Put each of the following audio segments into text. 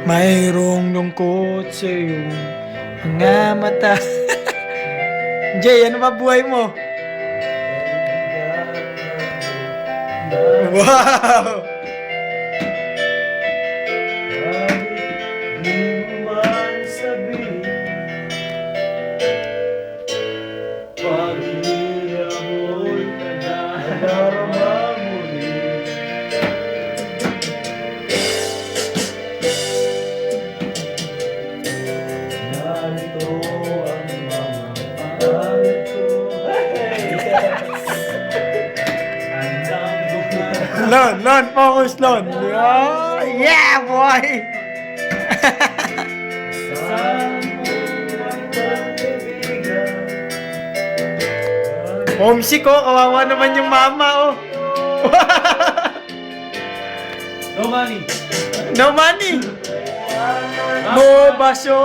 Mayroong lungkot sa iyong mga mata. Jay, ano ba buhay mo? Wow! Di mo man sabihin, paghihirap mo'y nadarama mo rin. Narito ang mga pangalan ko. Handang buklan. Lon, focus, Lon. Yeah, boy! Saan mo ang pag-ibigan? Homesick, oh. Kawawa naman yung mama, oh. No money. No money! Mo baso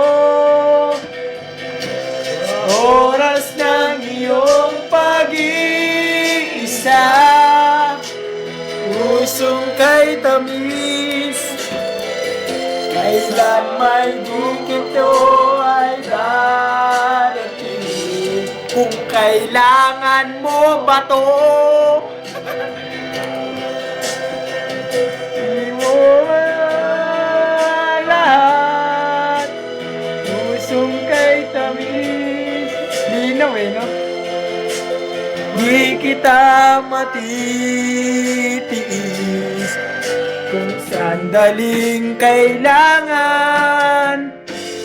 oras ng iyong pag-iisa, pusong kay tamis, kailan may dikit ito ay darating. Kung kailangan mo ba to, di mo lahat, pusong kay tamis. Linaw eh, no? Di kita matitiis kung sandaling kailangan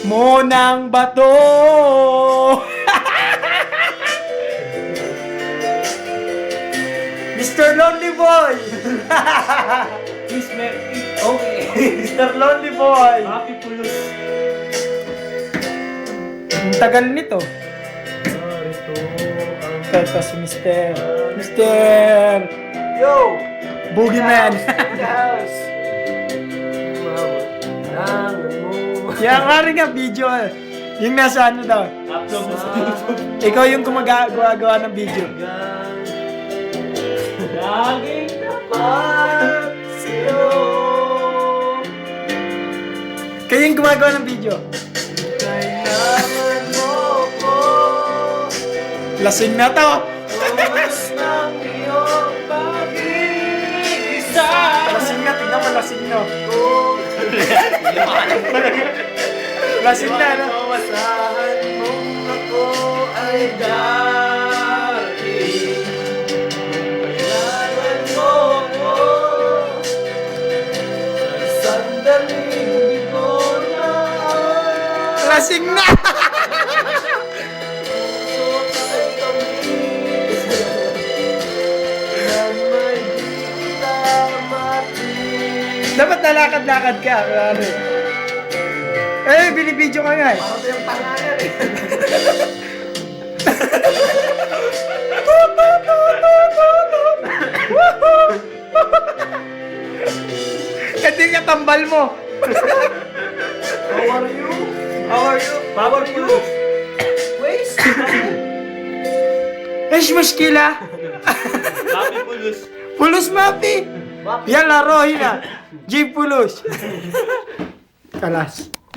mo ng bato. Mr. Lonely Boy! Please make it okay. Mr. Lonely Boy! Happy Pulos. Ang tagal nito. Narito ang Ito si Mr. Mr. Yo! Boogeyman. House! Tangan mo. Yan nga rin nga video. Yung nasa ano daw. Upload mo sa YouTube. Ikaw yung gumagawa ng video. Laging tapat sa'yo. Kayo yung gumagawa ng video. Kailangan mo ko. Lasing na to. Oras ng iyong pag-iisa. Lasing na. Tingnan mo, lasing na. Kung Lasing na, no? masahan mong ako ay darating. Kailangan mo ko. Sa sandaling di ko na Lasing na. puso ay tamis. Na may di kita matin. Dapat nalakad-lakad ka. Ano? Eh, binibidyo ka nga eh. Parang yung pangalan eh. Ito yung katambal mo. How are you? How are you? How are you? Waste. Esh, muskila. Happy Pulos. Pulos mapi. Yan laro, hina. J. Pulos. Kalas.